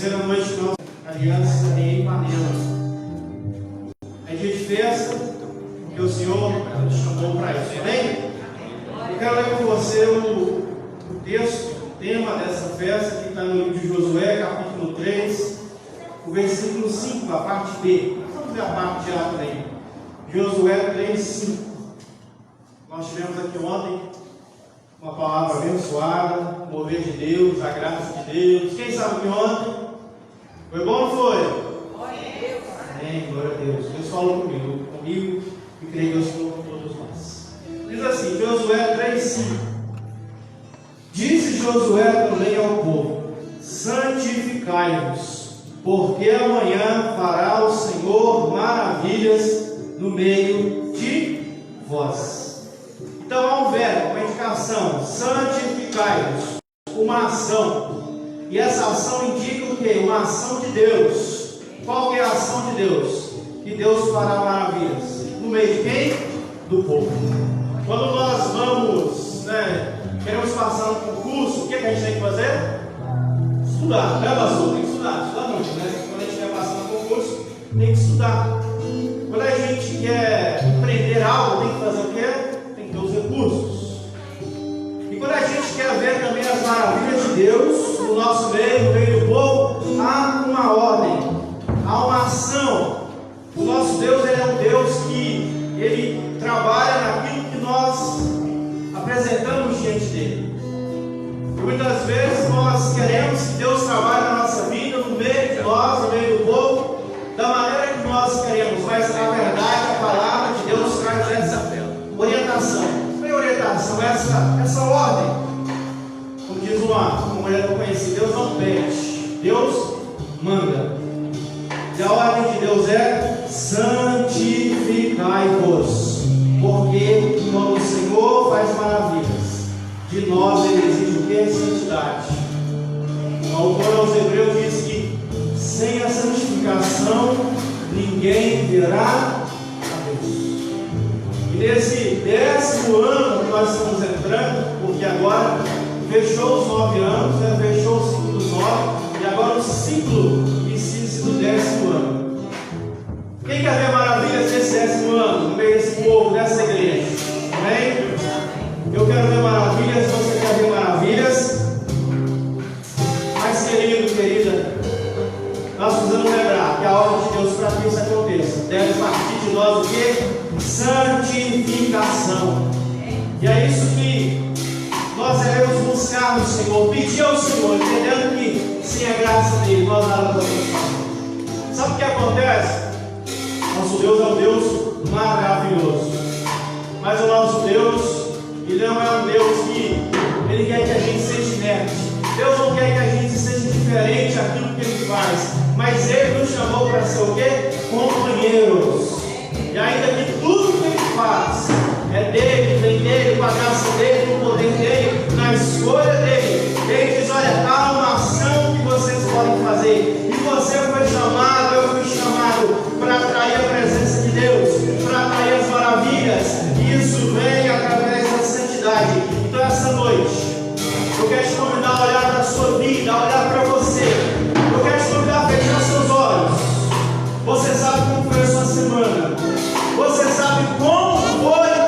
Terceira noite nossa aliança em Ipanema. É dia de festa, que o Senhor nos chamou para isso, amém? Eu quero ler com você o texto, o tema dessa festa, que está no livro de Josué, capítulo 3, o versículo 5, a parte B. Vamos ver a parte A também. Josué 3, 5. Nós tivemos aqui ontem uma palavra abençoada, o mover de Deus, a graça de Deus. Quem sabe que ontem foi bom ou não foi? Amém, glória a Deus. Deus falou comigo e creio que Deus falou com todos nós. Diz assim, Josué 3,5. Disse Josué também ao povo: santificai-vos, porque amanhã fará o Senhor maravilhas no meio de vós. Então há um verbo, uma indicação: santificai-vos, uma ação. E essa ação indica o quê? Uma ação de Deus. Qual que é a ação de Deus? Que Deus fará maravilhas. No meio de quem? Do povo. Quando nós vamos, queremos passar um concurso, o que a gente tem que fazer? Estudar, né, pastor? Tem que estudar muito, né? Quando a gente vai passar um concurso, tem que estudar. Quando a gente quer empreender algo, tem que fazer o quê? Tem que ter os recursos. E quando a gente quer ver também as maravilhas de Deus no nosso meio, no meio do povo, há uma ordem, há uma ação. O nosso Deus, Ele é um Deus que Ele trabalha naquilo que nós apresentamos diante dEle. E muitas vezes nós queremos que Deus trabalhe na nossa vida, no meio de nós, no meio do povo, da maneira que nós queremos, mas na verdade a palavra de Deus traz essa orientação. Não é orientação, essa ordem. Como diz uma mulher que eu conheci, Deus não pede, Deus manda. E a ordem de Deus é: santificai-vos, porque quando o Senhor faz maravilhas, de nós Ele exige o que? Santidade. O autor aos Hebreus diz que sem a santificação ninguém verá a Deus. E nesse 10º ano que nós estamos entrando, porque agora fechou os 9 anos, fechou o ciclo dos 9, e agora o ciclo inicia-se do 10º ano. Quem quer ver maravilhas nesse 10º ano, no meio desse povo, dessa igreja? Amém? Eu quero ver maravilhas, você quer ver maravilhas? Mas querido, querida, nós precisamos lembrar que a ordem de Deus para que isso aconteça deve partir de nós o quê? Santificação. E é isso que nós devemos buscar no Senhor, pedir ao Senhor, entendendo que sem a graça dele nós nada podemos fazer. Sabe o que acontece? Nosso Deus é um Deus maravilhoso, mas o nosso Deus, Ele não é um Deus que Ele quer que a gente seja inerte. Deus não quer que a gente seja diferente daquilo que Ele faz, mas Ele nos chamou para ser o quê? Companheiros. E ainda que tudo que Ele faz é dele, vem dele, com a graça dele, com o poder dele, na escolha dele, Ele diz: olha, há uma ação que vocês podem fazer. E você foi chamado, eu fui chamado para atrair a presença de Deus, para atrair as maravilhas. E isso vem através da santidade. Então essa noite eu quero te convidar a olhar para a sua vida, a olhar para você. Eu quero te convidar a fechar seus olhos. Você sabe como foi a sua semana. Você sabe como foi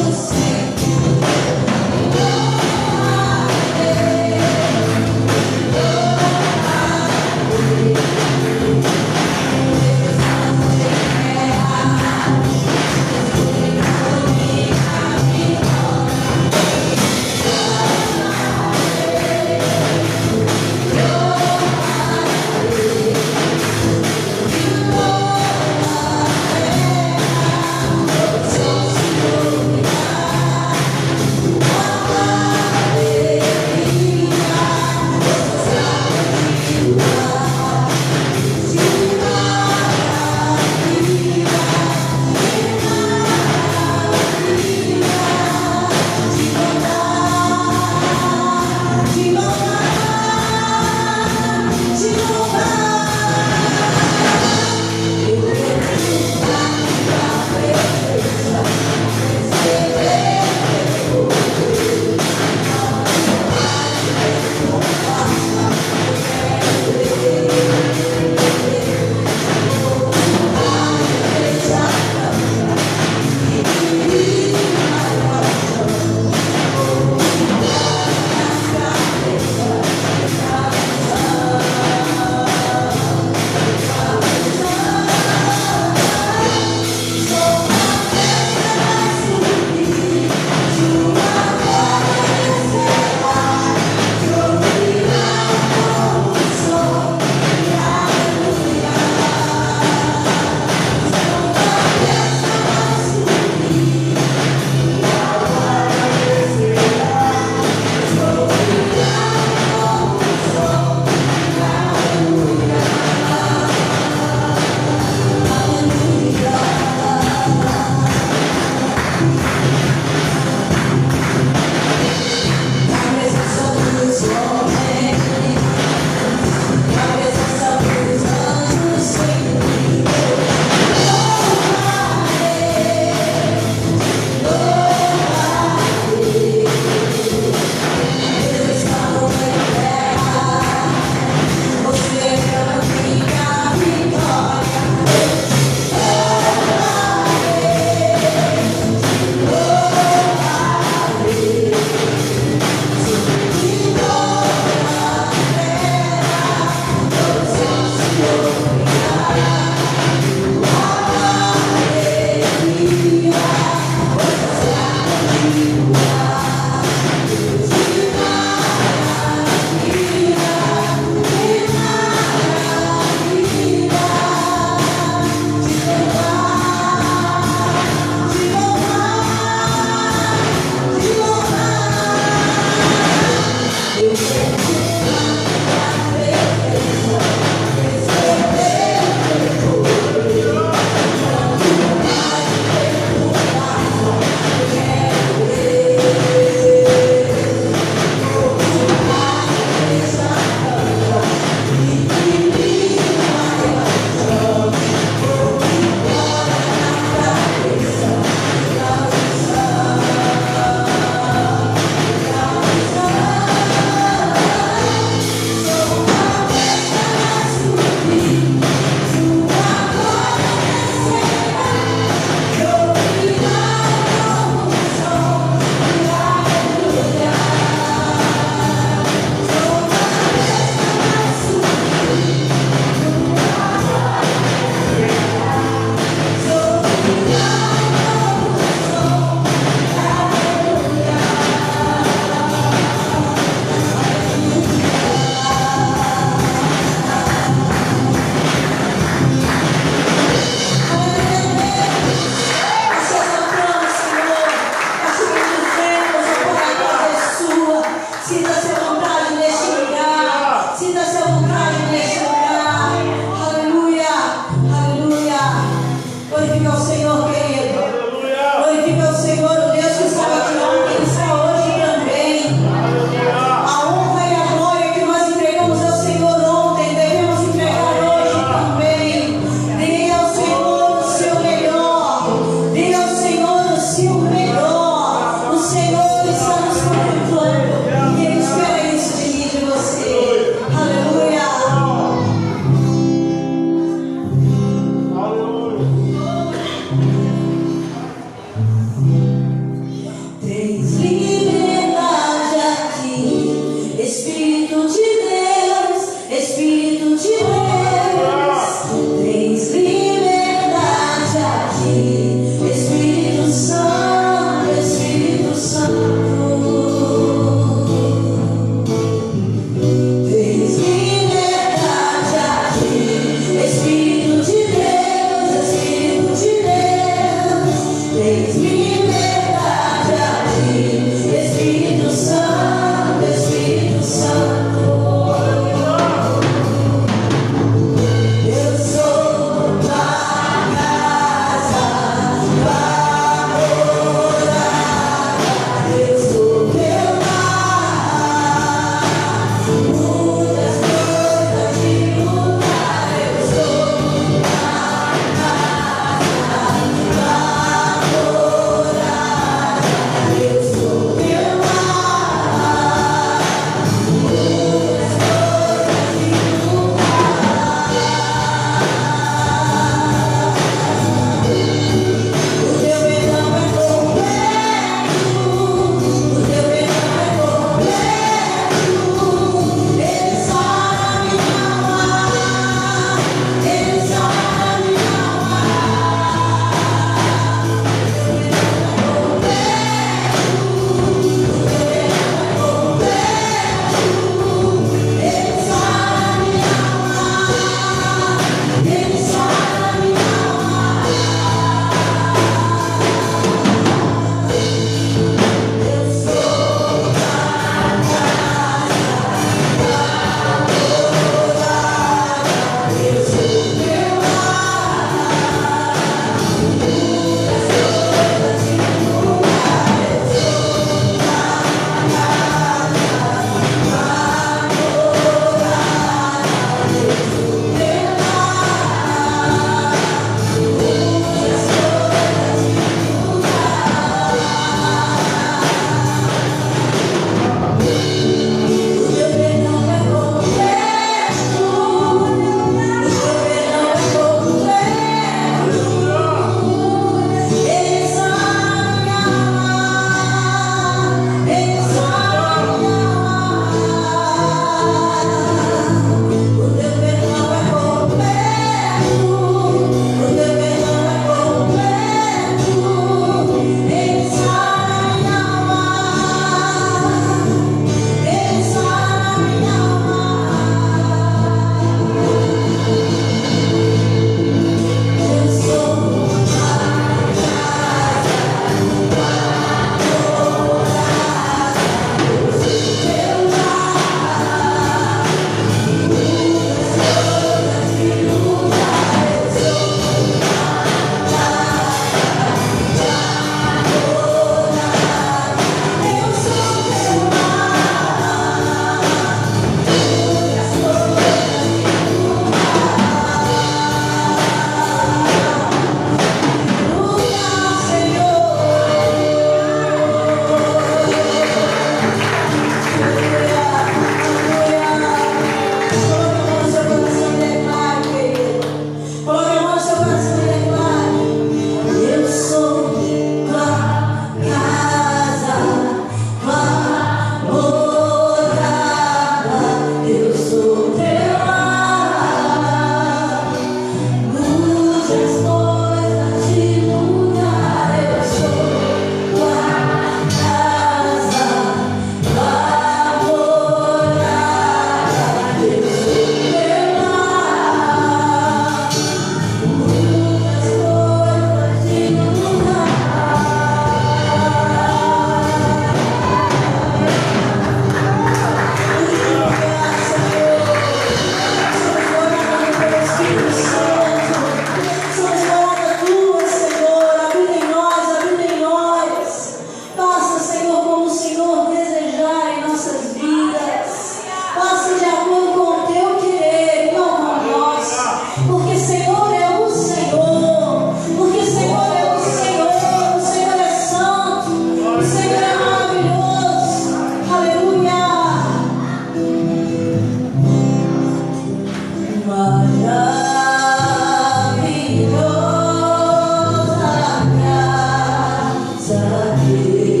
Quando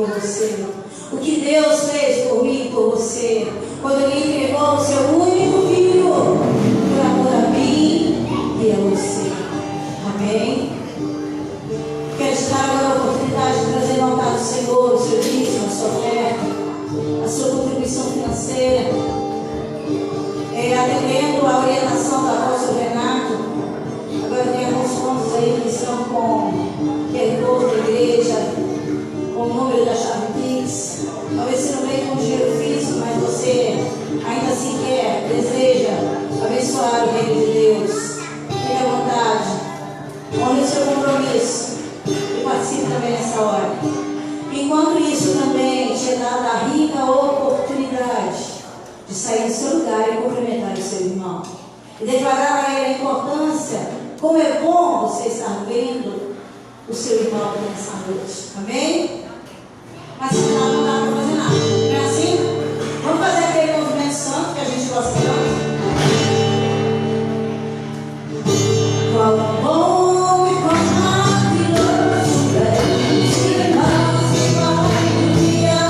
por você. O que Deus fez por mim e por você, quando Ele entregou o seu único filho, por amor a mim e a você. Amém? Quero te dar agora a oportunidade de trazer no altar do Senhor o seu dízimo, a sua oferta, a sua contribuição financeira. Atendendo a orientação da apóstolo Renato, agora tem alguns pontos aí que estão com QR Code da igreja, com o número da chave Pix. Talvez você não venha com dinheiro físico, mas você ainda assim quer, deseja abençoar o reino de Deus. Fique à vontade, honre o seu compromisso e participe também nessa hora. Enquanto isso, também te é dada a rica oportunidade de sair do seu lugar e cumprimentar o seu irmão. E declarar a ele a importância, como é bom você estar vendo o seu irmão nessa noite. Amém? Mas se não dá para fazer nada. Não é assim? Vamos fazer aquele movimento santo que a gente gosta tanto. Qual bom e qual maravilhoso é os irmãos que vão enviar.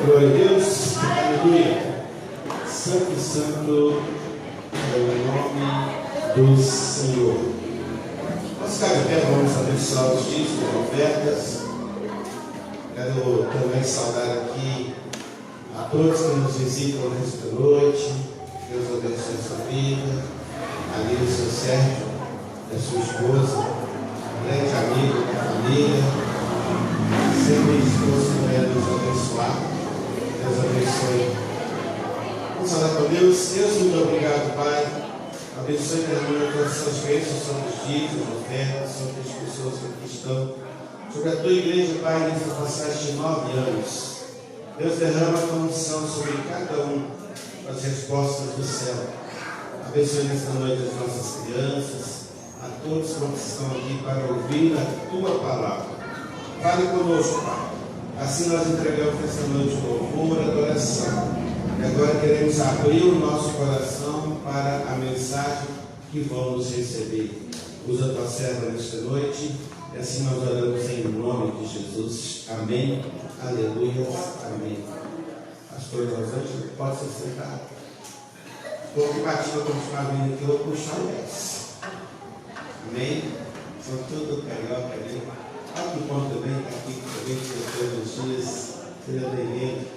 Glória a Deus. Aleluia. Santo e santo é o nome do Senhor. Vamos ficar de pé, vamos abençoar os dízimos e ofertas. Quero também saudar aqui a todos que nos visitam nesta noite. Deus abençoe a sua vida. Ali o seu Sérgio, a sua esposa, grande amigo da família. Sempre disposto a nos abençoar. Deus abençoe. Vamos falar com Deus. Deus, muito obrigado, Pai, Abençoe, derramando todas essas bênçãos sobre os dízimos, ofertas, sobre as pessoas que aqui estão. Sobre a tua igreja, Pai, nessa passagem de 9 anos. Deus derrama a tua unção sobre cada um, as respostas do céu. Abençoe nessa noite as nossas crianças, a todos que estão aqui para ouvir a tua palavra. Fale conosco, Pai. Assim nós entregamos essa noite louvor, adoração. E agora queremos abrir o nosso coração para a mensagem que vamos receber. Usa a tua serva nesta noite. E assim nós oramos em nome de Jesus. Amém. Aleluia. Amém. Pastor Rosângela, pode se sentar. Estou aqui batido para continuar vindo aqui, eu vou puxar o 10. Amém. São tudo carioca ali. Olha que bom também está aqui também todos os dias. Seja bem-vindo.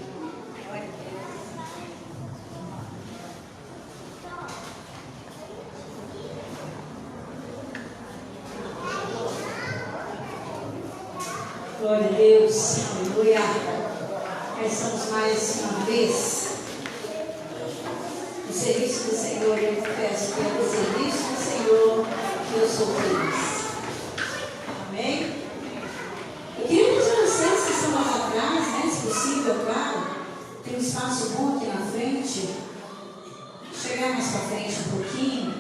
Glória a Deus, aleluia. Estamos mais uma vez no serviço do Senhor. Eu confesso que é no serviço do Senhor que eu sou feliz. Amém? Eu queria pedir a vocês que estão lá atrás, né, se possível, claro, tem um espaço bom aqui na frente. Chegar mais para frente um pouquinho.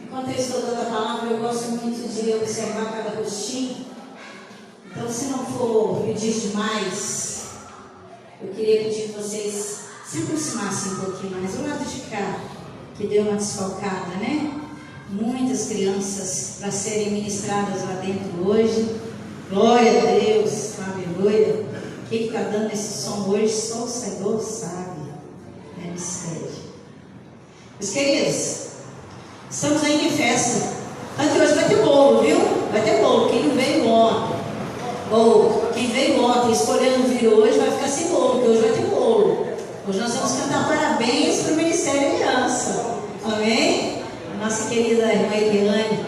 Enquanto eu estou dando a palavra, eu gosto muito de observar cada rostinho. Então, se não for pedir demais, eu queria pedir que vocês se aproximassem um pouquinho mais do lado de cá, que deu uma desfalcada, né? Muitas crianças para serem ministradas lá dentro hoje. Glória a Deus, aleluia. O que está dando esse som hoje, só o Senhor sabe. É mistério. Meus queridos, estamos aí em festa. Aqui hoje vai ter bolo, viu? Vai ter bolo. Quem não veio ontem, ou quem veio ontem escolhendo vir hoje, vai ficar sem bolo, porque hoje vai ter bolo. Hoje nós vamos cantar parabéns para o Ministério Aliança. Amém? A nossa querida irmã Eliane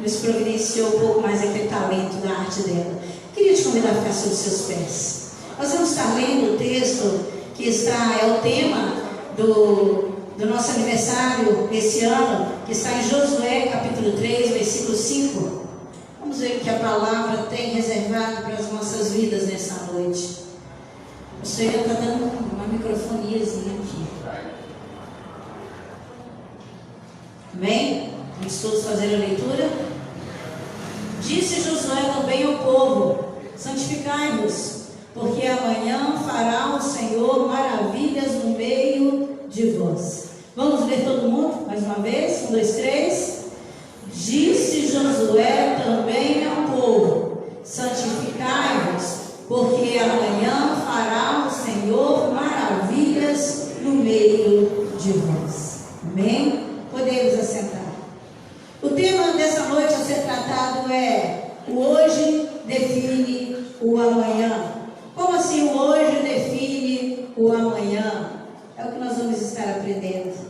nos providenciou um pouco mais aquele talento da arte dela. Queria te convidar a ficar sobre os seus pés. Nós vamos estar lendo o texto que é o tema do nosso aniversário esse ano, que está em Josué capítulo 3, versículo 5. Vamos ver o que a palavra tem reservado para as nossas vidas nessa noite. O Senhor está dando uma microfoniazinha aqui. Amém? Vamos todos fazer a leitura. Disse Josué também ao povo: santificai-vos, porque amanhã fará o Senhor maravilhas no meio de vós. Vamos ler todo mundo mais uma vez? 1, 2, 3. Disse Josué também ao povo: santificai-vos, porque amanhã fará o Senhor maravilhas no meio de vós. Amém? Podemos assentar. O tema dessa noite a ser tratado é: o hoje define o amanhã. Como assim o hoje define o amanhã? É o que nós vamos estar aprendendo.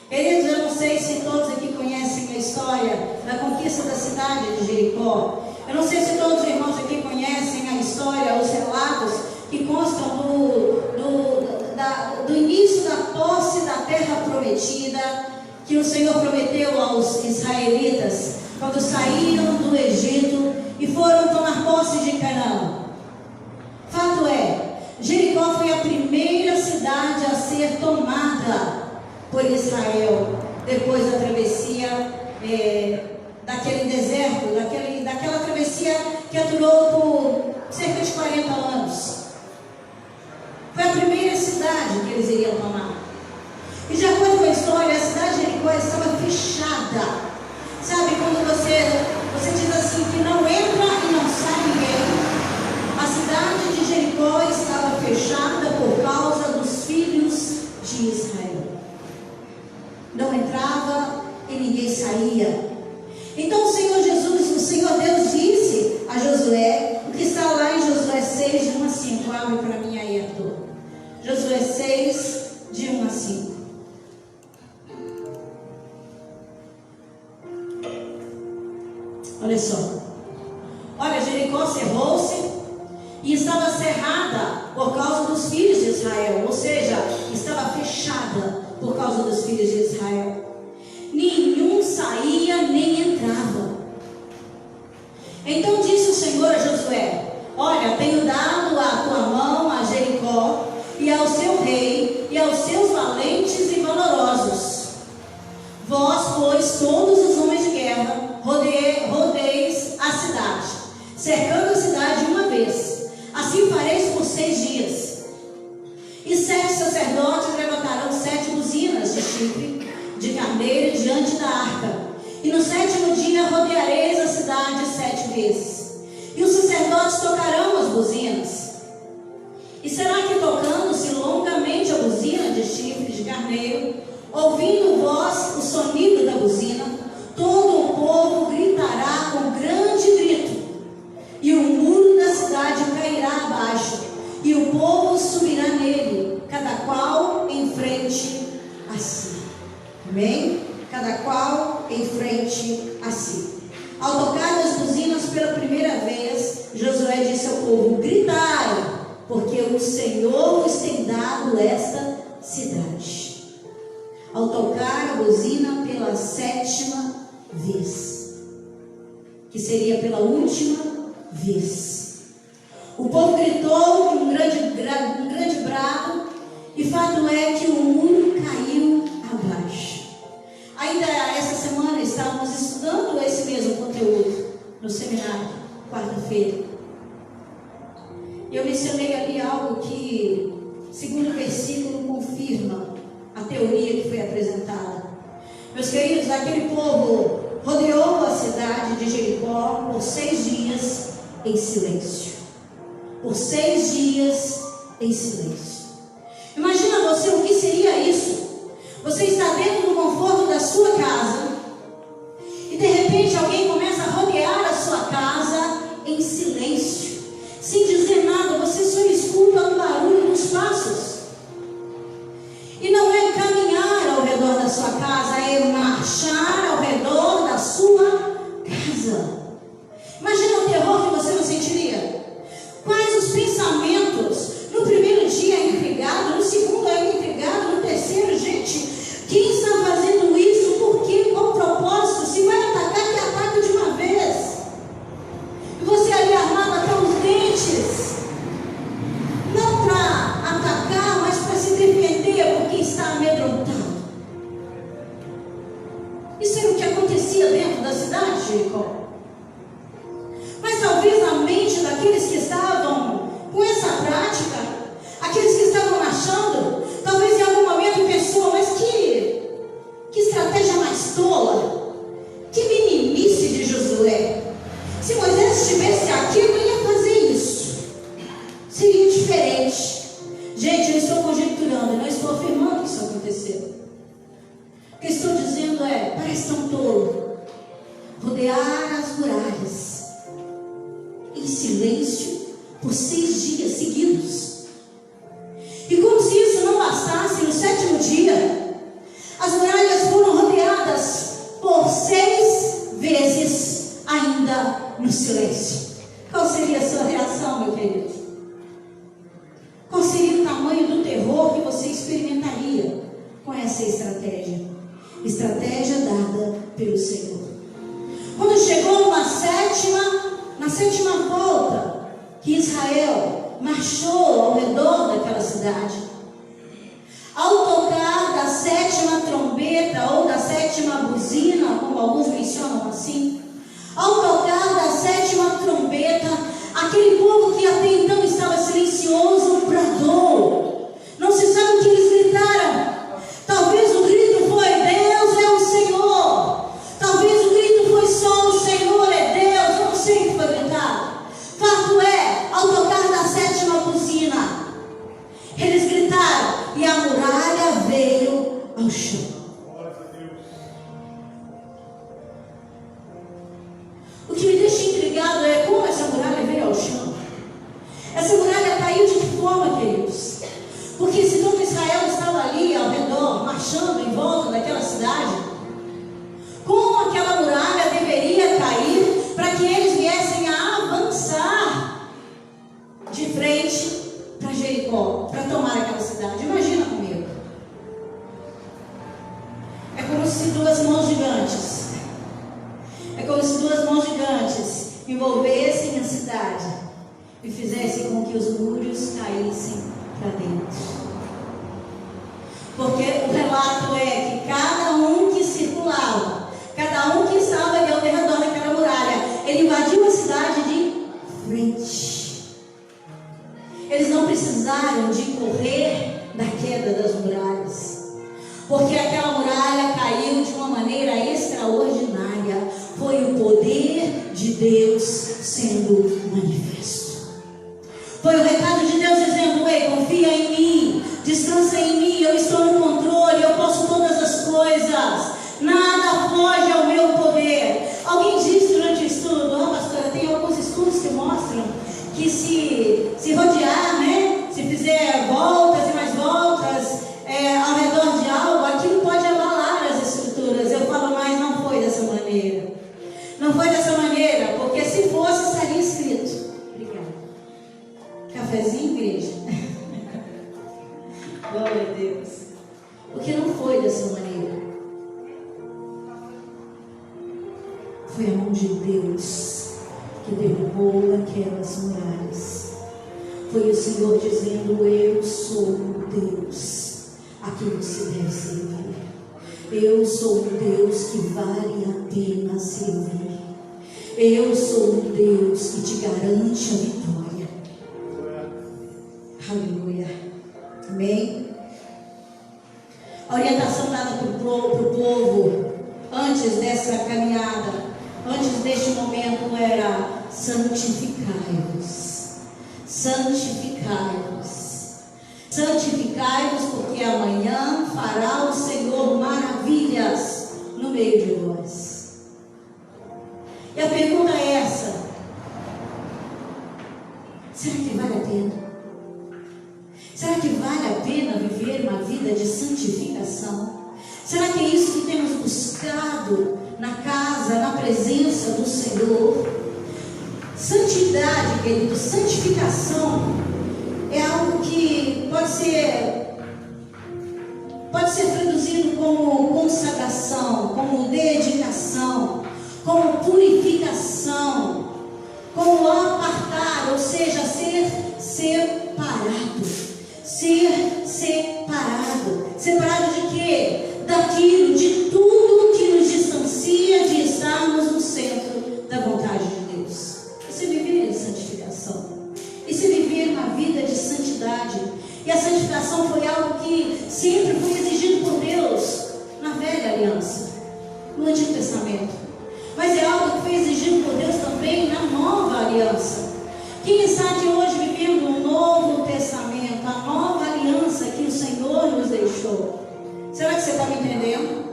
Queridos, eu não sei se todos aqui conhecem a história da conquista da cidade de Jericó. Eu não sei se todos os irmãos aqui conhecem a história, os relatos que constam do início da posse da terra prometida, que o Senhor prometeu aos israelitas quando saíram do Egito e foram tomar posse de Canaã. Fato é, Jericó foi a primeira cidade a ser tomada por Israel, depois da travessia daquele deserto, daquela travessia que durou por cerca de 40 anos. Foi a primeira cidade que eles iriam tomar. E de acordo com a história, a cidade de Jericó estava fechada. Sabe quando você diz assim que não entra e não sai ninguém? A cidade de Jericó estava fechada por causa dos filhos de Israel. Não entrava e ninguém saía. Então o Senhor Deus disse a Josué, o que está lá em Josué 6, de 1 a 5. Abre para mim aí, Arthur. Josué 6, de 1 a 5. Olha só. Olha, Jericó cerrou-se e estava cerrada por causa dos filhos de Israel, ou seja, estava fechada por causa dos filhos de Israel. Nenhum saía nem entrava. Então disse o Senhor a Josué: olha, tenho dado a tua mão a Jericó e ao seu rei e aos seus valentes e valorosos. Vós, pois, todos os homens de guerra, rodeis a cidade, cercando a cidade uma vez. Assim fareis por 6 dias. E 7 sacerdotes levantarão 7 buzinas de chifre de carneiro diante da arca. E no 7º dia rodeareis a cidade 7 vezes. E os sacerdotes tocarão as buzinas. E será que, tocando-se longamente a buzina de chifre de carneiro, ouvindo vós o sonido da buzina, todo o povo gritará com grande grito, e o muro da cidade cairá abaixo, e o povo subirá nele, cada qual em frente a si. Amém? Cada qual em frente a si. Ao tocar as buzinas pela primeira vez, Josué disse ao povo: gritai, porque o Senhor vos tem dado esta cidade. Ao tocar a buzina pela 7ª vez, que seria pela última vez, o povo gritou com um grande brado, e fato é que o muro caiu abaixo. Ainda essa semana estávamos estudando esse mesmo conteúdo no seminário, quarta-feira. E eu mencionei ali algo que, segundo o versículo, confirma a teoria que foi apresentada. Meus queridos, aquele povo rodeou a cidade de Jericó por 6 dias em silêncio. Por 6 dias em silêncio. Imagina você o que seria isso. Você está dentro do conforto da sua casa e de repente alguém começa a rodear a sua casa em silêncio, sem dizer nada. Você só escuta o barulho dos passos. E não é caminhar ao redor da sua casa, é marchar ao redor da sua casa. Imagina o terror que você não sentiria. Quais os pensamentos? No primeiro dia é intrigado, no segundo é intrigado, no terceiro, gente, quem está fazendo isso? Por quê? Qual propósito? Se vai atacar, que ataque de uma vez. E você ali armado até os dentes, não para atacar, mas para se defender, porque está amedrontado. Isso era o que acontecia dentro da cidade de Jericó. Mas talvez na mente daqueles que estavam com essa prática, aqueles que estavam marchando, talvez em algum momento pensou: mas que estratégia mais tola, que meninice de Josué. Se Moisés estivesse aqui, eu não ia fazer isso, seria diferente. Gente, eu estou conjecturando, eu não estou afirmando que isso aconteceu. O que estou dizendo é: parece tão tolo rodear as muralhas em silêncio por 6 dias seguidos. E como se isso não bastasse, no 7º dia, as muralhas foram rodeadas por 6 vezes, ainda no silêncio. Qual seria a sua reação, meu querido? Qual seria o tamanho do terror que você experimentaria com essa estratégia? Estratégia dada pelo Senhor. Quando chegou na sétima volta, que Israel marchou ao redor daquela cidade, ao tocar da 7ª trombeta ou da 7ª buzina, como alguns mencionam assim, ao tocar da 7ª trombeta, aquele povo que até então estava silencioso bradou. Não se sabe o que eles gritaram. Talvez o grito foi: Deus é o Senhor. Talvez o grito foi só: o Senhor é Deus. Eu não sei o que foi gritado. Fato é, ao tocar da 7ª buzina, eles gritaram e a muralha veio ao chão. O que me deixa intrigado é como essa muralha veio ao chão. Essa muralha caiu de que forma, queridos? Porque se todo Israel estava ali ao redor, marchando em volta daquela cidade, como aquela muralha deveria cair para que eles viessem a avançar de frente para Jericó, para tomar aquela cidade? Imagina comigo. envolvessem a cidade e fizessem com que os muros caíssem para dentro. Porque o relato é que cada um que circulava, cada um que estava ali ao redor daquela muralha, ele invadiu a cidade de frente. Eles não precisaram de correr da queda das muralhas, porque aquela muralha caiu de uma maneira extraordinária. Foi o poder de Deus sendo manifesto. Foi o recado de Deus dizendo: ei, confia em mim, descansa em mim, eu estou no controle, eu posso todas as coisas, nada foge ao meu poder. Alguém disse durante o estudo, pastora, tem alguns estudos que mostram que se rodear, né, se fizer voltas e mais voltas ao redor de algo, aquilo pode abalar as estruturas. Eu falo, mas não foi dessa maneira. Não foi dessa maneira, porque se fosse, estaria escrito. Obrigada. Cafezinho, igreja? Glória a Deus. Porque não foi dessa maneira. Foi a mão de Deus que derrubou aquelas muralhas. Foi o Senhor dizendo: eu sou o Deus a quem você deve servir. Eu sou o Deus que vale a pena servir. Eu sou o Deus que te garante a vitória. Aleluia. Amém? A orientação dada para o povo antes dessa caminhada, antes deste momento, era: santificai-vos. Santificai-vos. Santificai-vos, porque amanhã fará o Senhor maravilhas no meio de vós. E a pergunta é essa: será que vale a pena? Será que vale a pena viver uma vida de santificação? Será que é isso que temos buscado na casa, na presença do Senhor? Santidade, querido, santificação é algo que pode ser traduzido como consagração, como dedicação, como purificação, como apartar, ou seja, ser separado. Ser separado. Separado de quê? Daquilo, de tudo que nos distancia de estarmos no centro da vontade de Deus. E se viver em santificação? E se viver uma vida de santidade? E a santificação foi algo que sempre foi exigido por Deus na velha aliança, no Antigo Testamento. Mas é algo que foi exigido por Deus também na nova aliança. Quem está aqui hoje vivendo um novo testamento, a nova aliança que o Senhor nos deixou? Será que você está me entendendo?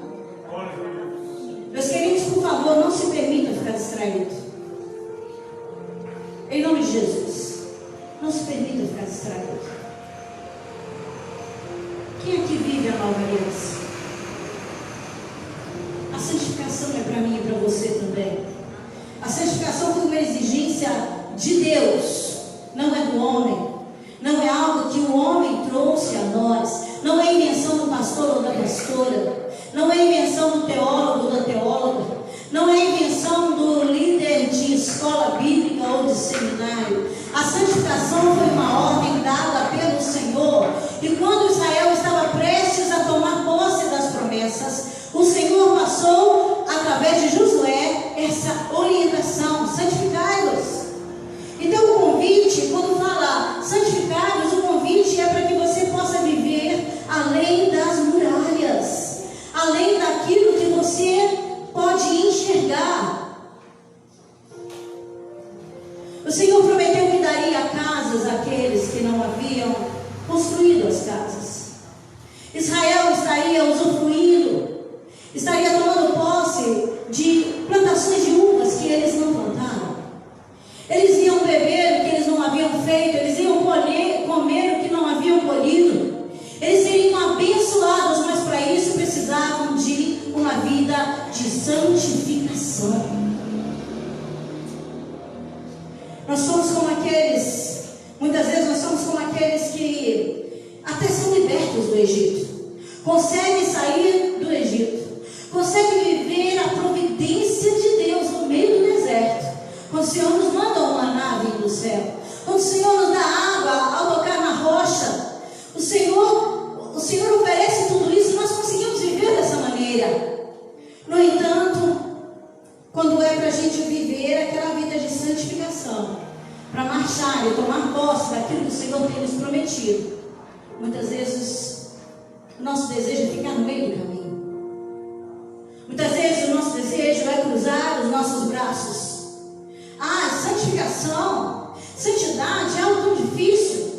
Meus queridos, por favor, não se permita ficar distraído. Em nome de Jesus, não se permita ficar distraído. Quem aqui vive a nova aliança? A santificação é para mim e para você também. A santificação foi uma exigência de Deus, não é do homem. Não é algo que o homem trouxe a nós. Não é invenção do pastor ou da pastora. Não é invenção do teólogo ou da teóloga. Não é invenção do líder de escola bíblica ou de seminário. A santificação foi uma ordem dada pelo Senhor. E quando Israel estava prestes a tomar posse das promessas, o Senhor passou, através de Josué, essa orientação: santificai-vos. Então o convite, quando fala santificai-vos, o convite é para que você possa viver além das muralhas, além daquilo que você pode enxergar. O Senhor prometeu que daria casas àqueles que não haviam construído as casas. Israel estaria usufruindo, estaria tomando posse de plantações de uvas que eles não plantaram. Eles iam beber o que eles não haviam feito, eles iam comer o que não haviam colhido. Eles seriam abençoados, mas para isso precisavam de uma vida de santificação. Nós somos como aqueles, muitas vezes nós somos como aqueles que até são libertos do Egito, conseguem sair do Egito, conseguem viver a providência de Deus no meio do deserto, Quando o Senhor nos manda uma nave do céu. Quando o Senhor nos dá água ao tocar na rocha. O Senhor oferece tudo isso e nós conseguimos viver dessa maneira. No entanto, quando é para a gente viver aquela vida de santificação, para marchar e tomar posse daquilo que o Senhor tem nos prometido, muitas vezes o nosso desejo é ficar no meio do caminho. Muitas vezes o nosso desejo é cruzar os nossos braços. Santificação, santidade é algo tão difícil.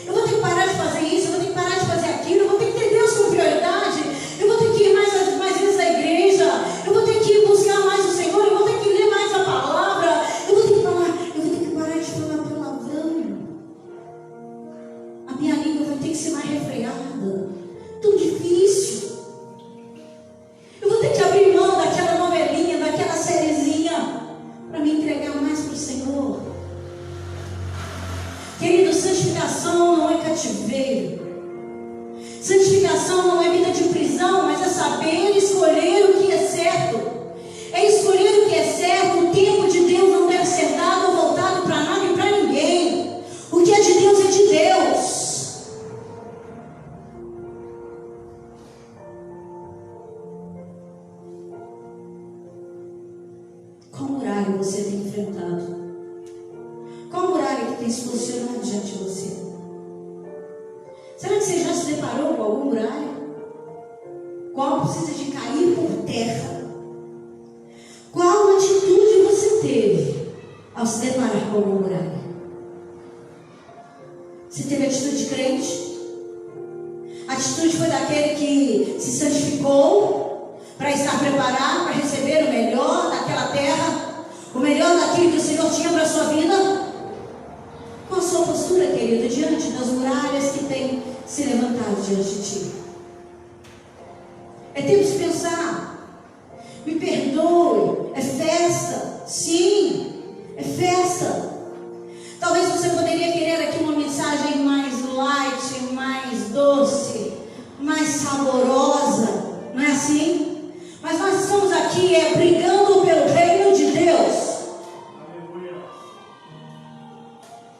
Eu vou ter que parar de fazer isso, eu vou ter que parar de fazer aquilo, eu vou ter que ter Deus como prioridade, eu vou ter que ir mais vezes à igreja, eu vou ter que buscar mais o Senhor, eu vou ter que ler mais a palavra, eu vou ter que parar de falar palavrão. A minha língua vai ter que ser mais refreada. Tão difícil. Eu vou ter que abrir mão daquela novelinha, daquela sériezinha, para me entregar mais para o Senhor. Querido, santificação não é cativeiro. Santificação não é vida de prisão, mas é saber escolher o que é certo. É escolher o que é certo. O tempo de Deus não deve ser dado ou voltado para nada e para ninguém. O que é de Deus é de Deus. Qual muralha você tem enfrentado? Qual muralha que tem se posicionado diante de você? Será que você já se deparou com alguma muralha? Qual precisa de cair por terra? Qual atitude você teve ao se deparar com alguma muralha? Você teve atitude de crente? A atitude foi daquele que se santificou para estar preparado para receber o melhor daquela terra, o melhor daquilo que o Senhor tinha para a sua vida? Qual a sua postura, querido, diante das muralhas que tem se levantado diante de ti? É tempo de pensar. Me perdoe. É festa. Sim, é festa. Talvez você poderia querer aqui uma mensagem mais light, mais doce, mais saborosa. Não é assim? Mas nós estamos aqui brigando pelo reino de Deus.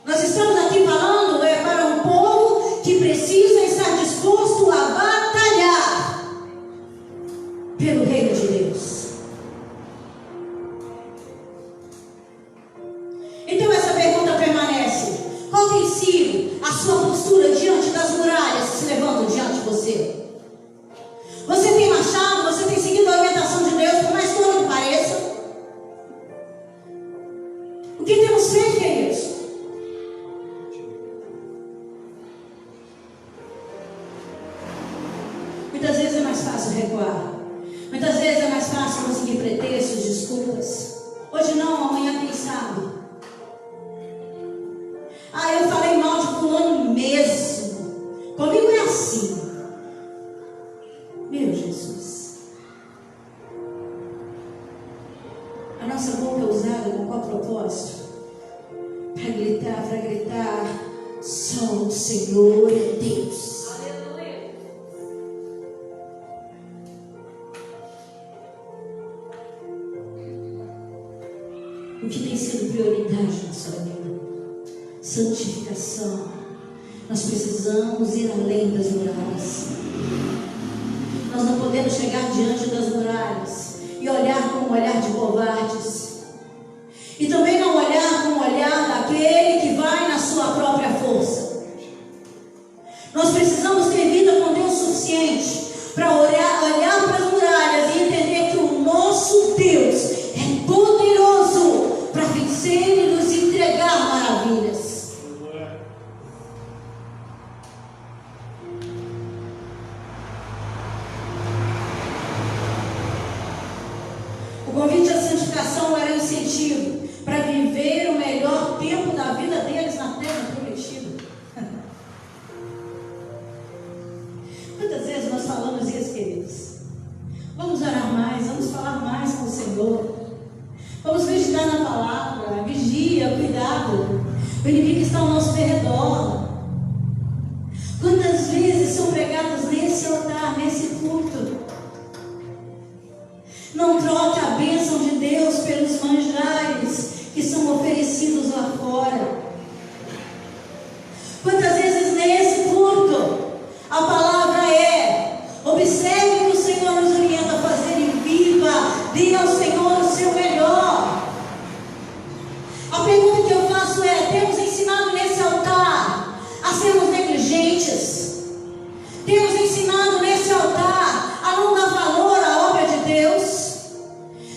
Nós estamos aqui falando para um povo que precisa estar disposto a batalhar pelo reino de Deus. Então essa pergunta permanece. Qual tem sido a sua postura diante das muralhas que se levantam diante de você? Você tem marchado? Você tem seguido a orientação de Deus, por mais tolo que pareça? O que temos feito, queridos? Muitas vezes é mais fácil recuar. Muitas vezes é mais fácil conseguir pretextos, desculpas. Hoje não, amanhã quem sabe. Eu falei mal de fulano mesmo. Comigo é assim. Meu Jesus. A nossa boca é usada com qual propósito? Para gritar, só o Senhor é Deus. O que tem sido prioridade na sua vida? Santificação. Nós precisamos ir além das muralhas. Nós não podemos chegar diante das muralhas e olhar com um olhar de covardes. E também não olhar com o olhar daquele que vai na sua própria força. Nós precisamos ter vida com Deus suficiente para olhar para as muralhas e entender que o nosso Deus é poderoso para vencer e nos entregar maravilhas. O convite à santificação era um incentivo para viver o melhor tempo da vida deles na terra prometida. Quantas vezes nós falamos isso, queridos? Vamos orar mais, vamos falar mais com o Senhor. Vamos meditar na palavra, vigia, cuidado. O inimigo está ao nosso derredor. Quantas vezes são pregadas nesse altar, nesse culto? Não troque a bênção de Deus pelos manjares que são oferecidos lá fora. Quantas vezes nesse culto a palavra é: observe que o Senhor nos orienta a fazer e viva, dê ao Senhor o seu melhor. A pergunta que eu faço é: temos ensinado nesse altar a sermos negligentes? Temos ensinado nesse altar a não dar valor à obra de Deus?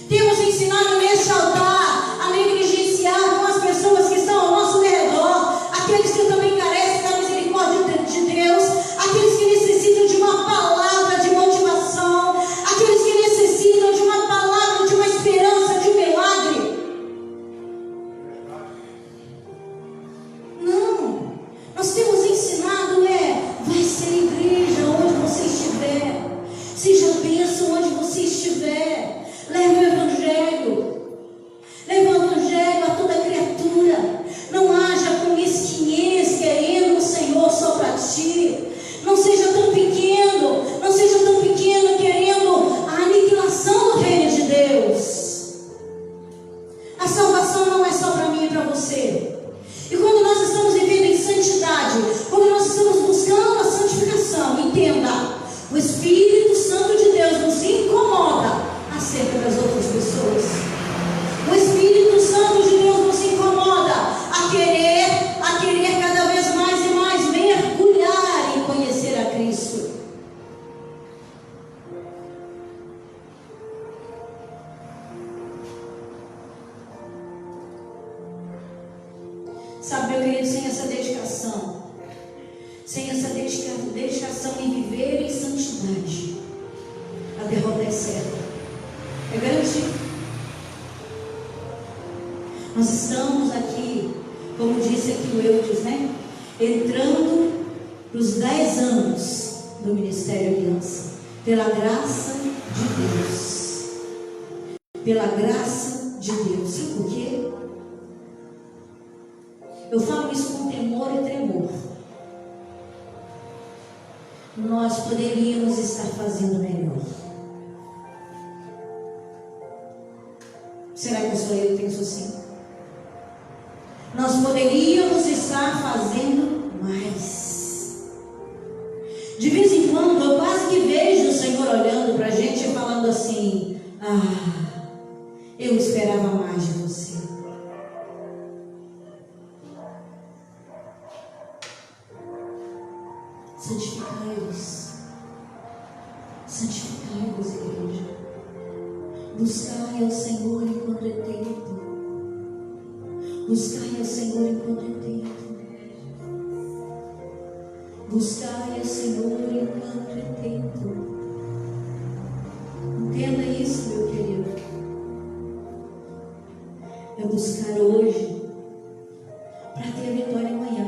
Temos ensinado nesse altar a negligenciar com as pessoas que estão ao nosso redor, aqueles que também carecem da misericórdia de Deus, aqueles que necessitam de uma palavra de motivação, aqueles que necessitam de uma palavra, de uma esperança, de um milagre? Não, nós temos ensinado vai ser igreja onde você estiver, seja bênção onde você estiver, leve o evangelho a toda criatura, não haja com mesquinhez querendo o Senhor só para ti, não seja tão pequeno querendo a aniquilação do reino de Deus. A salvação não é só para mim e para você. E quando nós estamos vivendo em santidade, quando nós estamos buscando a santificação, entenda, o Espírito Santo de Deus nos incomoda acerca das outras pessoas. O Espírito Santo de Deus nos incomoda a querer cada vez mais e mais mergulhar em conhecer a Cristo. Sabe, meu querido, sem essa dedicação em viver em santidade, a derrota é certa, é garantido. Nós estamos aqui, como disse aqui o Eudes, entrando nos 10 anos do Ministério Aliança, pela graça de Deus. Pela graça de Deus. Sabe por quê? Eu falo isso com temor e tremor. Nós poderíamos estar fazendo melhor. Será que só eu penso assim? Nós poderíamos estar fazendo mais. De vez em quando eu quase que vejo o Senhor olhando para a gente e falando assim: eu esperava mais de você. Santificai-vos, igreja. Buscai ao Senhor enquanto é tempo. Buscai ao Senhor enquanto é tempo. Buscai ao Senhor enquanto é tempo. Entenda isso, meu querido. É buscar hoje para ter a vitória amanhã.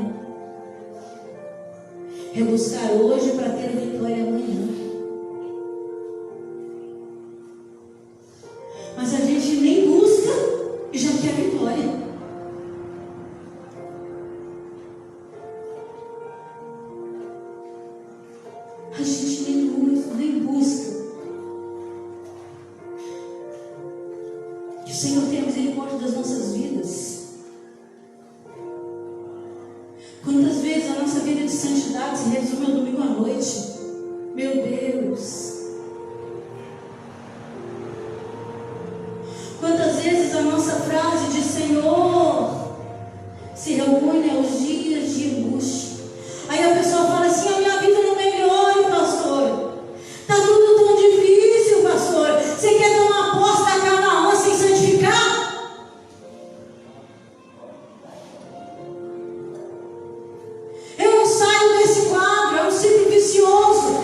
É buscar hoje para ter a vitória amanhã. Mas a gente nem busca e já quer a vitória. A gente nem busca. Que o Senhor tenha misericórdia das nossas vidas. Quantas vezes a nossa vida de santidade se resume ao domingo à noite? Meu Deus! Quantas vezes a nossa frase de Senhor se reúne aos dias de angústia? Aí a pessoa fala assim: a minha vida não melhora, pastor. Está tudo tão difícil, pastor. Você quer tomar posse da Canaã sem santificar? Eu não saio desse quadro, é um ciclo vicioso.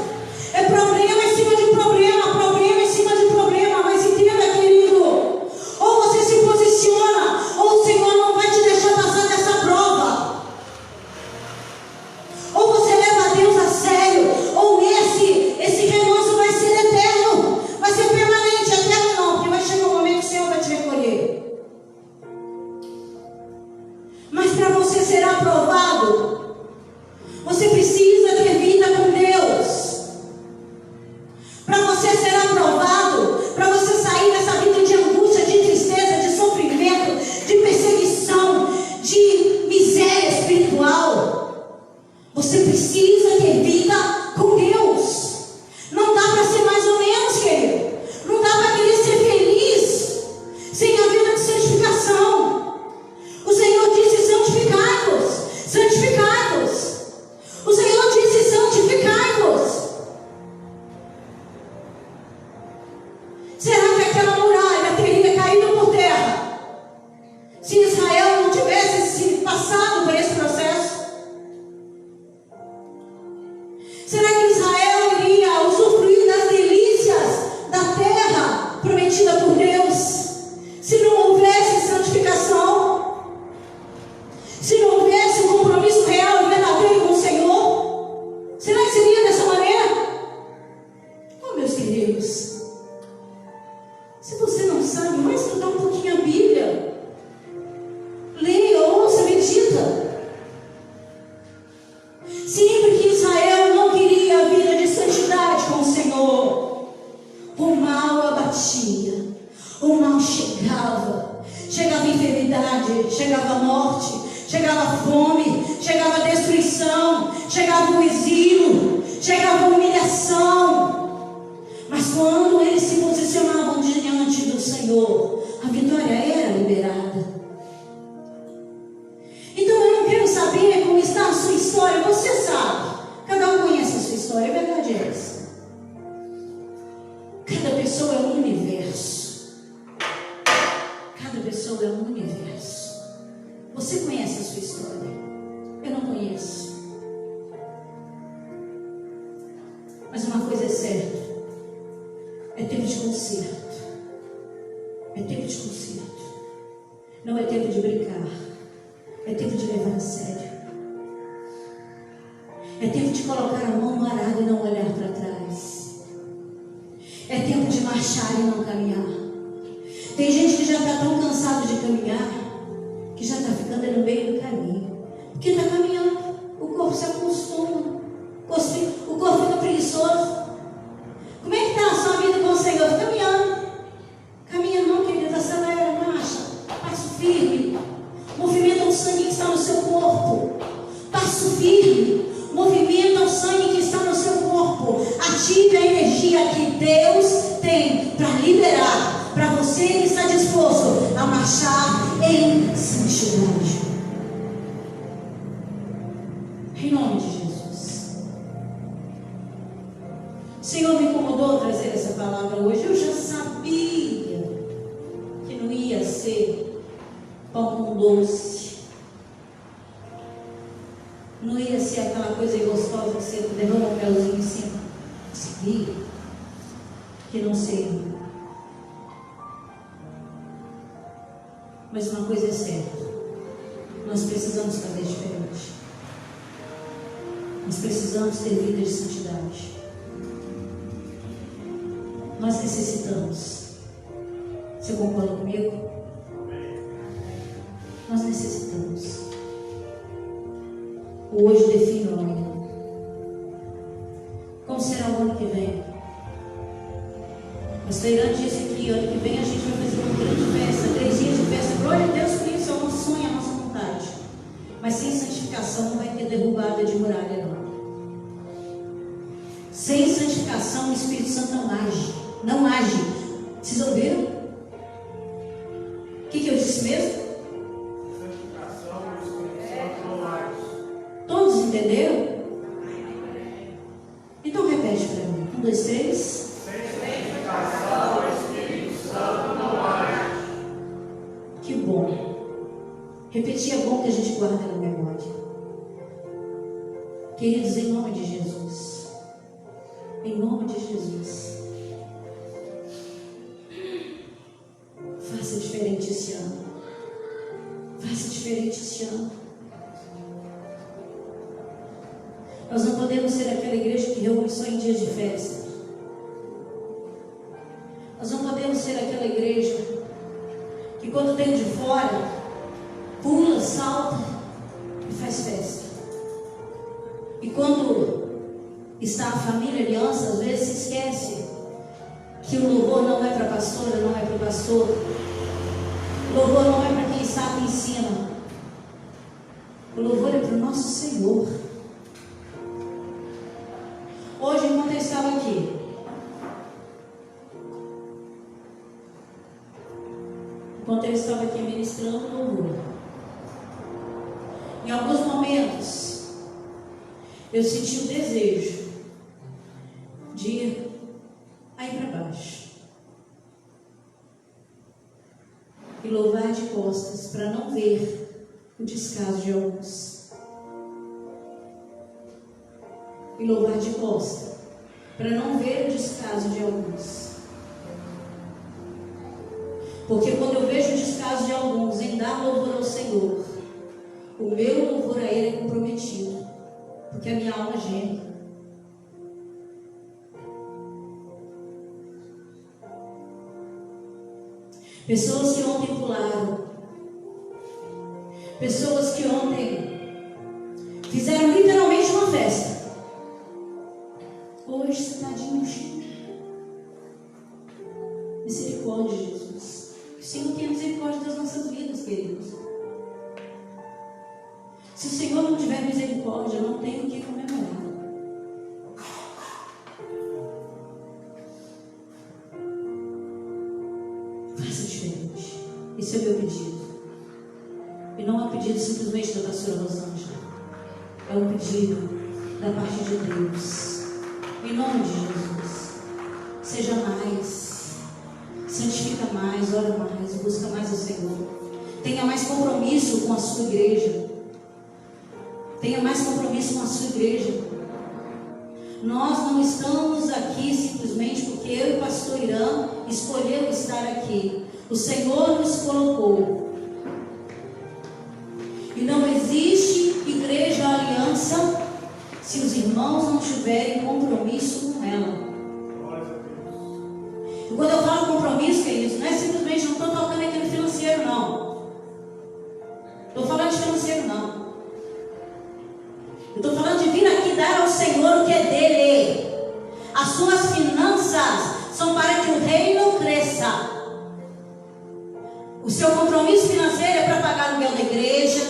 É problema em cima de problema, problema em cima de problema. Mas entenda, querido, ou você se posiciona, ou o Senhor não vai te deixar passar dessa prova. Ou você leva Deus a sério, ou esse remanso vai ser eterno, vai ser permanente. Eterno não, porque vai chegar um momento que o Senhor vai te recolher. Mas para você ser aprovado, você precisa ter vida com Deus. Para você ser aprovado, para você sair dessa vida de angústia, de tristeza, de sofrimento, de perseguição, queridos. Se você não sabe, vai estudar um pouquinho a Bíblia. Leia, ouça, medita. Sempre que Israel não queria a vida de santidade com o Senhor, o mal abatia, o mal chegava enfermidade, chegava morte, chegava fome, chegava destruição, chegava o exílio, chegava humilhação. Mas quando eles se posicionavam diante do Senhor, a vitória era liberada. Então eu não quero saber como está a sua história. Você sabe, cada um conhece a sua história, a verdade é essa. Cada pessoa é um universo. Cada pessoa é um universo. Você conhece a sua história, eu não conheço. Mas uma coisa é certa, é tempo de conserto. É tempo de conserto. Não é tempo de brincar. É tempo de levar a sério. É tempo de colocar a mão no arado e não olhar para trás. É tempo de marchar e não caminhar. Tem gente que já está tão cansado de caminhar, que já está ficando no meio do caminho. Porque está caminhando, o corpo se acostuma, o corpo fica preguiçoso. Como é que está a sua vida com o Senhor? Caminhando. Caminha não, querido, acelera, marcha, passo firme. Movimenta o sangue que está no seu corpo. Passo firme. Movimenta o sangue que está no seu corpo. Ative a energia que Deus tem para liberar. Para você que está disposto a marchar em santidade. Em nome de Jesus. O Senhor me incomodou trazer essa palavra hoje. Eu já sabia que não ia ser pão com doce. Não ia ser aquela coisa gostosa que você derrama um melzinho em cima. Sabia que não seria. Mas uma coisa é certa, nós precisamos fazer diferente. Nós precisamos ter vida de santidade. Nós necessitamos. Você concorda comigo? Nós necessitamos. O hoje define o amanhã. Como será o ano que vem? O Pastor disse aqui, ano que vem a gente vai fazer uma grande festa, 3 dias de festa. Glória a Deus por isso, é o nosso sonho, a nossa vontade. Mas sem santificação não vai ter derrubada de muralha, não. Sem santificação o Espírito Santo não age. Não age. Vocês ouviram? O que eu disse mesmo? Santificação o Espírito Santo não age. Todos entenderam? Então repete para mim. 1, 2, 3. Santificação o Espírito Santo não age. Que bom. Repetir é bom que a gente guarda na memória. Queridos, em nome de Jesus. Em nome de Jesus. Faça diferente esse ano. Faça diferente esse ano. Nós não podemos ser aquela igreja que reúne só em dias de festa. Nós não podemos ser aquela igreja que quando tem de fora, pula, salta e faz festa. E quando está a família, a aliança, às vezes se esquece que o louvor não é para a pastora, não é para o pastor. O louvor não é para quem está aqui em cima. O louvor é para o nosso Senhor. Hoje, enquanto eu estava aqui, ministrando louvor, em alguns momentos, eu senti o desejo de ir aí para baixo e louvar de costas para não ver o descaso de alguns, e louvar de costas para não ver o descaso de alguns. Porque quando eu vejo o descaso de alguns em dar louvor ao Senhor, o meu louvor a Ele é comprometido, porque a minha alma geme. Pessoas que ontem pularam. Pessoas que ontem fizeram literalmente uma festa. Hoje sentadinho no chão. Misericórdia, Jesus. Que o Senhor tenha misericórdia das nossas vidas, queridos. Se o Senhor não tiver misericórdia, não tem o que comemorar. Faça diferente. Esse é o meu pedido. E não é um pedido simplesmente da pastora Rosângela. É um pedido da parte de Deus. Em nome de Jesus. Seja mais. Santifica mais, ora mais, busca mais o Senhor. Tenha mais compromisso com a sua igreja. Tenha mais compromisso com a sua igreja. Nós não estamos aqui simplesmente porque eu e o pastor Irã escolheu estar aqui. O Senhor nos colocou. E não existe igreja aliança se os irmãos não tiverem compromisso com ela. E quando eu falo compromisso, que é isso? Não é simplesmente, não estou tocando aqui no financeiro, não. Estou falando de financeiro, não. Eu estou falando de vir aqui dar ao Senhor o que é dele. As suas finanças são para que o reino cresça. O seu compromisso financeiro é para pagar o aluguel da igreja,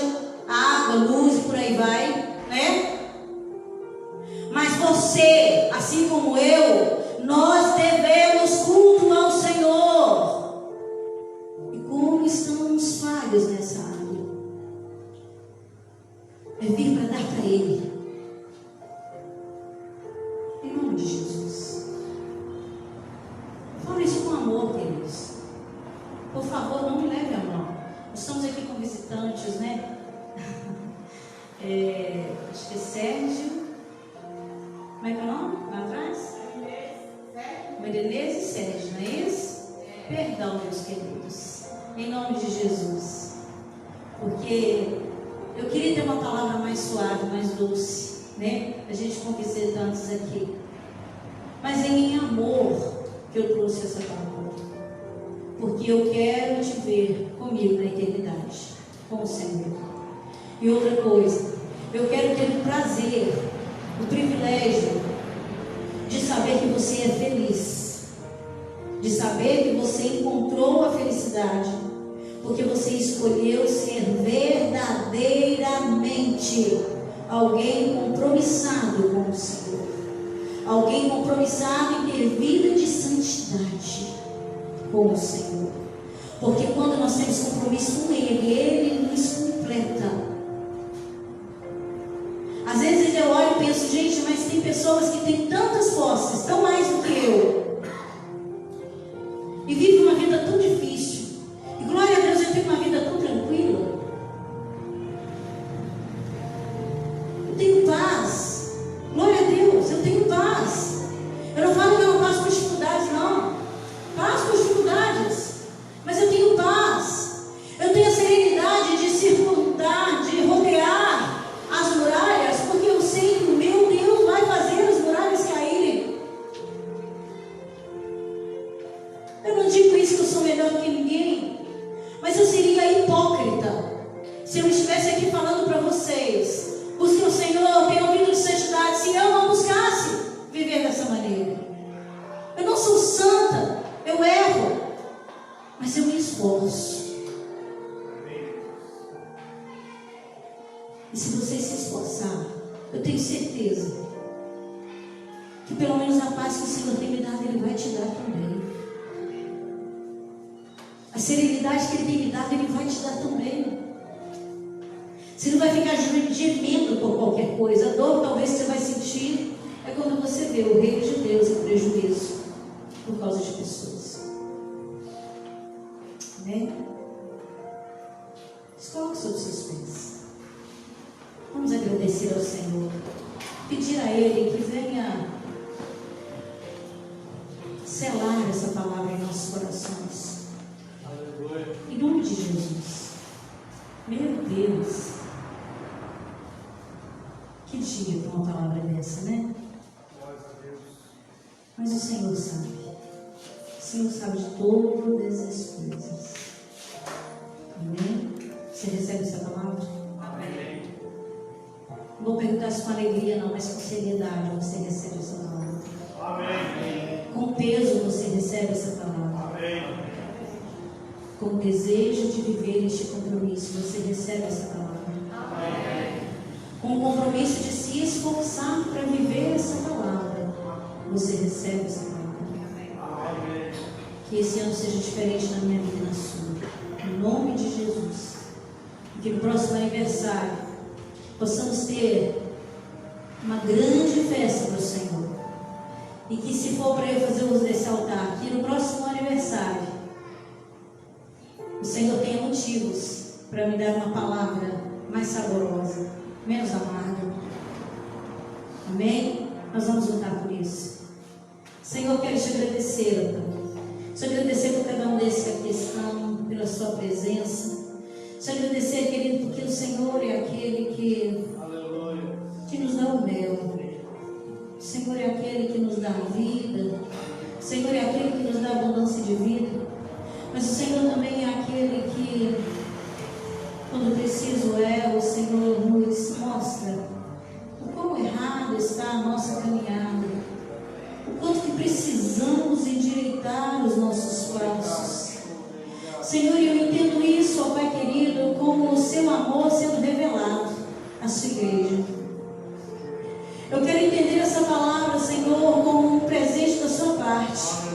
água, luz e por aí vai, né? Mas você, assim como eu, nós devemos culto ao Senhor. E como estamos falhos nessa área? É vir para dar para Ele. Em nome de Jesus. Fala isso com amor, queridos. Por favor, não me leve a mão. Nós estamos aqui com visitantes, né? Acho que é Sérgio. Como é que é o nome? Lá atrás? Marinês e Sérgio, não é isso? Perdão, meus queridos. Em nome de Jesus. Porque eu queria ter uma palavra mais suave, mais doce, né? A gente com visitantes aqui. Mas é em amor que eu trouxe essa palavra. Porque eu quero te ver comigo na eternidade, com o Senhor. E outra coisa, eu quero ter o prazer, o privilégio de saber que você é feliz, de saber que você encontrou a felicidade, porque você escolheu ser verdadeiramente alguém compromissado com o Senhor, alguém compromissado em ter vida de santidade com o Senhor. Porque quando nós temos compromisso com Ele, Ele nos completa. Às vezes eu olho e penso, gente, mas tem pessoas que têm tantas posses, tão mais do que eu, e vivem uma vida tão difícil. E glória a Deus, eu tenho uma vida tão tranquila. Eu tenho paz. Glória a Deus, eu tenho paz. Eu não falo que eu não passo por dificuldades, não. Passo por dificuldades, mas eu tenho paz. Eu tenho a serenidade de circundar, de rodear as muralhas, porque eu sei que o meu Deus vai fazer as muralhas caírem. Eu não digo isso que eu sou melhor que ninguém, mas eu seria hipócrita se eu estivesse aqui falando para vocês: busquem o Senhor, tenham vida de santidade, se eu não buscasse viver dessa maneira. Eu não sou santa, eu erro, mas eu me esforço. E se você se esforçar, eu tenho certeza que pelo menos a paz que o Senhor tem me dado, Ele vai te dar também. A serenidade que Ele tem me dado, Ele vai te dar também. Você não vai ficar gemendo por qualquer coisa. A dor talvez você vai sentir é quando você vê o reino de Deus em prejuízo por causa de pessoas. Amém? Coloque sobre os seus pés. Vamos agradecer ao Senhor. Pedir a Ele que venha selar essa palavra em nossos corações. Aleluia. Em nome de Jesus. Meu Deus. Que dia para uma palavra dessa, né? Mas o Senhor sabe. Senhor sabe de todas as coisas. Amém? Você recebe essa palavra? Amém. Não vou perguntar se com alegria não, mas com seriedade você recebe essa palavra. Amém. Com peso você recebe essa palavra. Amém. Com desejo de viver este compromisso, você recebe essa palavra. Amém. Com o compromisso de se esforçar para viver essa palavra, você recebe essa palavra. Amém. Que esse ano seja diferente na minha vida e na sua. Em nome de Jesus. E que no próximo aniversário possamos ter uma grande festa para o Senhor. E que se for para eu fazer uso desse altar, que no próximo aniversário o Senhor tenha motivos para me dar uma palavra mais saborosa, menos amarga. Amém? Nós vamos lutar por isso. Senhor, quero te agradecer, Pai. Te agradecer por cada um desses que aqui estão, pela sua presença. Te agradecer, querido, porque o Senhor é aquele que nos dá o mel. O Senhor é aquele que nos dá a vida. O Senhor é aquele que nos dá abundância de vida. Mas o Senhor também é aquele que, quando preciso o Senhor nos mostra o quão errado está a nossa caminhada, o quanto que precisamos endireitar os nossos passos. Senhor, eu entendo isso, ó Pai querido, como o seu amor sendo revelado à sua igreja. Eu quero entender essa palavra, Senhor, como um presente da sua parte.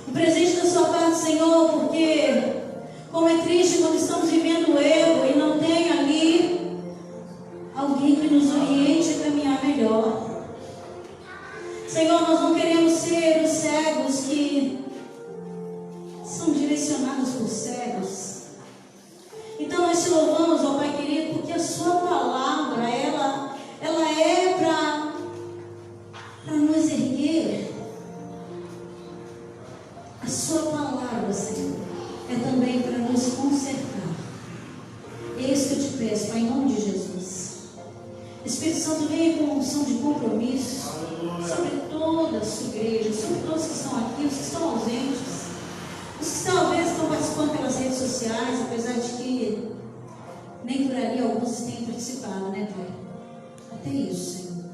Um presente da sua parte, Senhor, porque como é triste quando estamos vivendo o erro e não tem ali alguém que nos oriente a caminhar melhor. Senhor, nós não queremos ser os cegos que são direcionados por cegos. Então nós te louvamos, ó Pai querido, porque a sua palavra, ela é para nos erguer. A sua palavra, Senhor, é também para nos consertar. É isso que eu te peço, Pai, em nome de Jesus. Espírito Santo, venha com unção de compromisso sobre toda a sua igreja, sobre todos que estão aqui, os que estão ausentes, os que talvez estão participando pelas redes sociais, apesar de que nem por ali alguns tenham participado, né, Pai? Até isso, Senhor.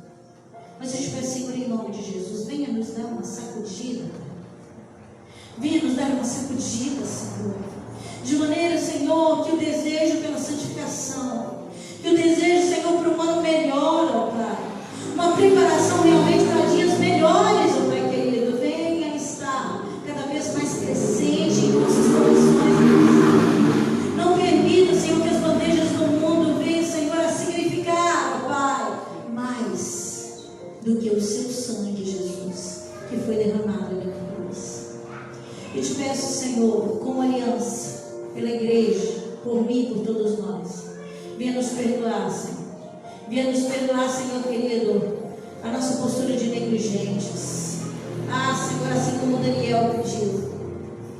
Mas eu te peço, Senhor, em nome de Jesus, venha nos dar uma sacudida, Pai. Venha nos dar uma sacudida, Senhor. De maneira, Senhor, que o desejo pela santificação, que o desejo, Senhor, para um ano melhor, ó Pai, uma preparação realmente para dias melhores, ó Pai querido, venha estar cada vez mais presente em nossas corações. Não permita, Senhor, que as bandejas do mundo venham, Senhor, a significar, ó Pai, mais do que o seu sangue, Jesus, que foi derramado ali na cruz. Eu te peço, Senhor, como aliança, pela igreja, por mim, por todos nós, venha nos perdoar, Senhor. Venha nos perdoar, Senhor querido, a nossa postura de negligentes. Senhor, assim como Daniel pediu,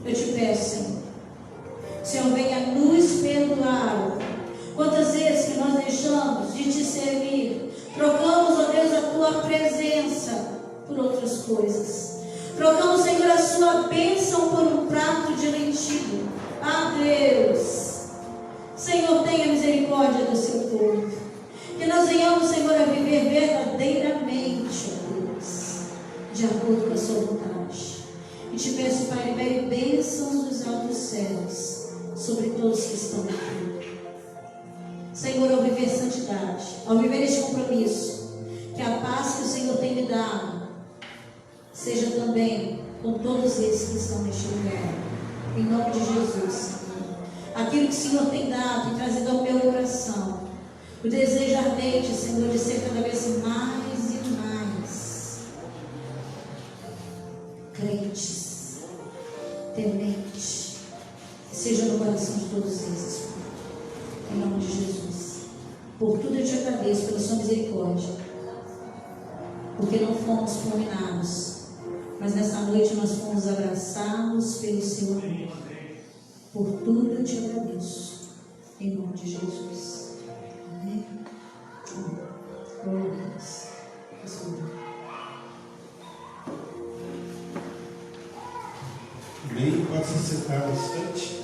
eu te peço, Senhor. Senhor, venha nos perdoar. Quantas vezes que nós deixamos de te servir, trocamos, ó Deus, a tua presença por outras coisas. Trocamos, Senhor, a sua bênção por um prato de lentilha. Deus, Senhor, tenha misericórdia do seu povo. Que nós venhamos, Senhor, a viver verdadeiramente, ó Deus, de acordo com a sua vontade. E te peço, Pai, libere bênçãos dos altos céus sobre todos que estão aqui. Senhor, ao viver santidade, ao viver este compromisso, que a paz que o Senhor tem me dado seja também com todos esses que estão neste lugar. Em nome de Jesus, Senhor. Aquilo que o Senhor tem dado e trazido ao meu coração, o desejo ardente, Senhor, de ser cada vez mais e mais crentes, tementes, que seja no coração de todos esses, Pai. Em nome de Jesus. Por tudo eu te agradeço pela sua misericórdia, porque não fomos fulminados, mas nessa noite nós fomos abraçados pelo seu amor. Por tudo eu te agradeço, em nome de Jesus. Amém. Glória a Deus. Pode se sentar um instante.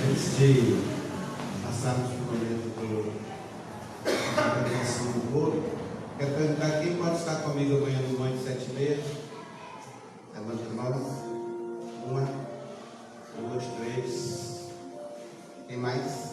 Antes de passarmos para o momento da apresentação do bolo, quero perguntar quem pode estar comigo amanhã no Monte 7h30? Levanta a mão. 1, 2, 3. Quem mais?